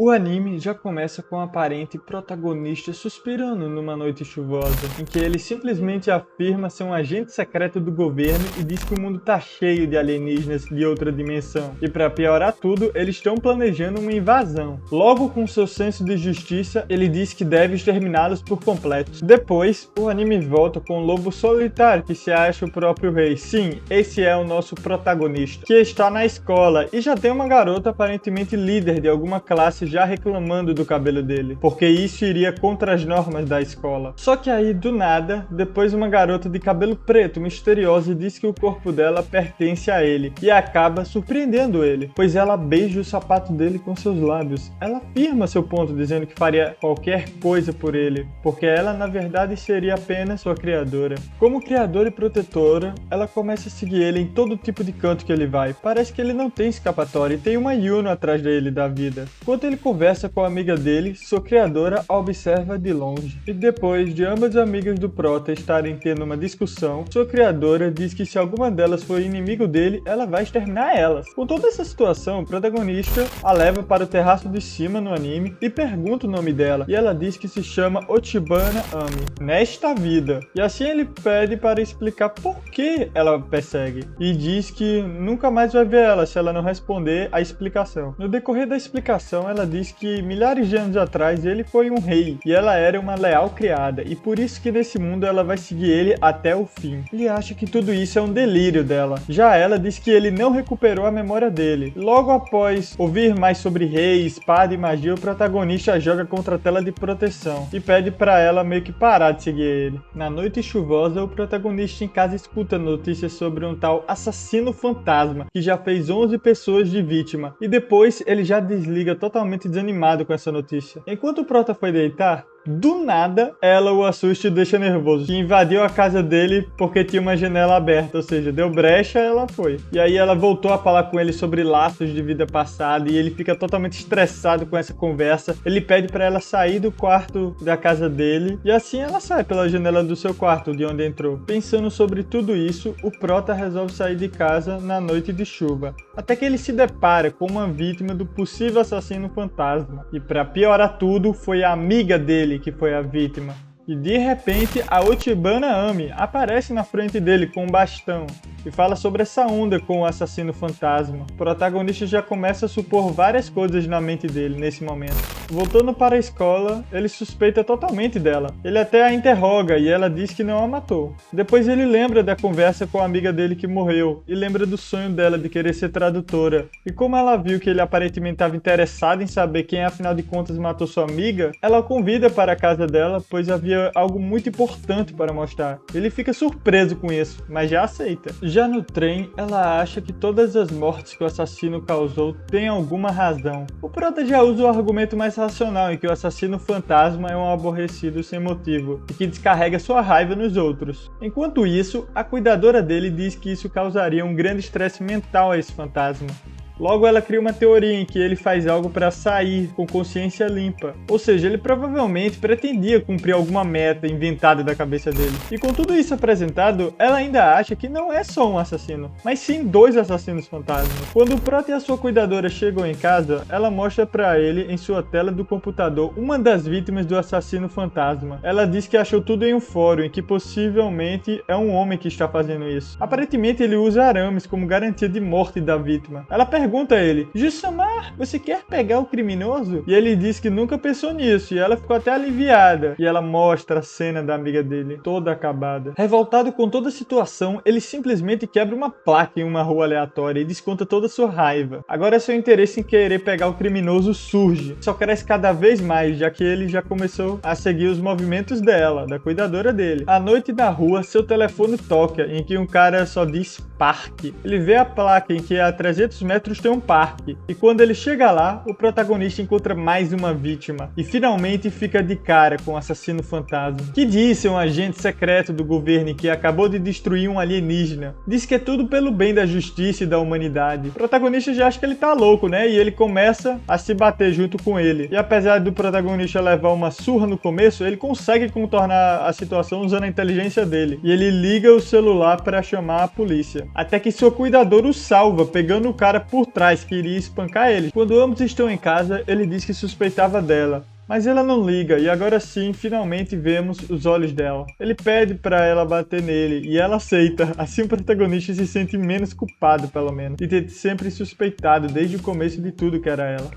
O anime já começa com o aparente protagonista suspirando numa noite chuvosa, em que ele simplesmente afirma ser um agente secreto do governo e diz que o mundo tá cheio de alienígenas de outra dimensão. E para piorar tudo, eles estão planejando uma invasão. Logo, com seu senso de justiça, ele diz que deve exterminá-los por completo. Depois, o anime volta com o lobo solitário que se acha o próprio rei. Sim, esse é o nosso protagonista, que está na escola e já tem uma garota aparentemente líder de alguma classe já reclamando do cabelo dele, porque isso iria contra as normas da escola. Só que aí, do nada, depois uma garota de cabelo preto misteriosa diz que o corpo dela pertence a ele, e acaba surpreendendo ele, pois ela beija o sapato dele com seus lábios. Ela afirma seu ponto, dizendo que faria qualquer coisa por ele, porque ela na verdade seria apenas sua criadora. Como criadora e protetora, ela começa a seguir ele em todo tipo de canto que ele vai. Parece que ele não tem escapatória e tem uma Yuno atrás dele da vida. Enquanto ele conversa com a amiga dele, sua criadora a observa de longe. E depois de ambas as amigas do Prota estarem tendo uma discussão, sua criadora diz que se alguma delas for inimigo dele, ela vai exterminar elas. Com toda essa situação, o protagonista a leva para o terraço de cima no anime e pergunta o nome dela, e ela diz que se chama Ochibana Ami, nesta vida. E assim ele pede para explicar por que ela persegue, e diz que nunca mais vai ver ela se ela não responder a explicação. No decorrer da explicação, ela diz que milhares de anos atrás ele foi um rei e ela era uma leal criada, e por isso que nesse mundo ela vai seguir ele até o fim. Ele acha que tudo isso é um delírio dela. Já ela diz que ele não recuperou a memória dele. Logo após ouvir mais sobre rei, espada e magia, o protagonista joga contra a tela de proteção e pede para ela meio que parar de seguir ele. Na noite chuvosa, o protagonista em casa escuta notícias sobre um tal assassino fantasma que já fez 11 pessoas de vítima, e depois ele já desliga totalmente desanimado com essa notícia. Enquanto o Prota foi deitar, do nada, ela o assusta e deixa nervoso, que invadiu a casa dele porque tinha uma janela aberta, ou seja, deu brecha, ela foi. E aí ela voltou a falar com ele sobre laços de vida passada e ele fica totalmente estressado com essa conversa. Ele pede para ela sair do quarto da casa dele e assim ela sai pela janela do seu quarto, de onde entrou. Pensando sobre tudo isso, o Prota resolve sair de casa na noite de chuva, até que ele se depara com uma vítima do possível assassino fantasma. E para piorar tudo, foi a amiga dele que foi a vítima. E de repente a Ochibana Ami aparece na frente dele com um bastão e fala sobre essa onda com o assassino fantasma. O protagonista já começa a supor várias coisas na mente dele nesse momento. Voltando para a escola, ele suspeita totalmente dela. Ele até a interroga e ela diz que não a matou. Depois ele lembra da conversa com a amiga dele que morreu e lembra do sonho dela de querer ser tradutora. E como ela viu que ele aparentemente estava interessado em saber quem afinal de contas matou sua amiga, ela o convida para a casa dela, pois havia algo muito importante para mostrar. Ele fica surpreso com isso, mas já aceita. Já no trem, ela acha que todas as mortes que o assassino causou têm alguma razão. O Prota já usa o argumento mais racional, em que o assassino fantasma é um aborrecido sem motivo e que descarrega sua raiva nos outros. Enquanto isso, a cuidadora dele diz que isso causaria um grande estresse mental a esse fantasma. Logo, ela cria uma teoria em que ele faz algo para sair com consciência limpa. Ou seja, ele provavelmente pretendia cumprir alguma meta inventada da cabeça dele. E com tudo isso apresentado, ela ainda acha que não é só um assassino, mas sim 2 assassinos fantasmas. Quando o Prota e a sua cuidadora chegam em casa, ela mostra para ele em sua tela do computador uma das vítimas do assassino fantasma. Ela diz que achou tudo em um fórum e que possivelmente é um homem que está fazendo isso. Aparentemente ele usa arames como garantia de morte da vítima. Ela pergunta a ele: Jussamar, você quer pegar o criminoso? E ele diz que nunca pensou nisso, e ela ficou até aliviada. E ela mostra a cena da amiga dele, toda acabada. Revoltado com toda a situação, ele simplesmente quebra uma placa em uma rua aleatória e desconta toda a sua raiva. Agora seu interesse em querer pegar o criminoso surge, só cresce cada vez mais, já que ele já começou a seguir os movimentos dela, da cuidadora dele. À noite na rua, seu telefone toca, em que um cara só diz parque. Ele vê a placa em que a 300 metros tem um parque, e quando ele chega lá, o protagonista encontra mais uma vítima, e finalmente fica de cara com o assassino fantasma, que diz ser um agente secreto do governo que acabou de destruir um alienígena. Diz que é tudo pelo bem da justiça e da humanidade. O protagonista já acha que ele tá louco, né? E ele começa a se bater junto com ele. E apesar do protagonista levar uma surra no começo, ele consegue contornar a situação usando a inteligência dele, e ele liga o celular para chamar a polícia. Até que sua cuidadora o salva, pegando o cara por trás que iria espancar ele. Quando ambos estão em casa, ele diz que suspeitava dela, mas ela não liga, e agora sim, finalmente vemos os olhos dela. Ele pede pra ela bater nele, e ela aceita. Assim o protagonista se sente menos culpado, pelo menos, de ter sempre suspeitado desde o começo de tudo que era ela.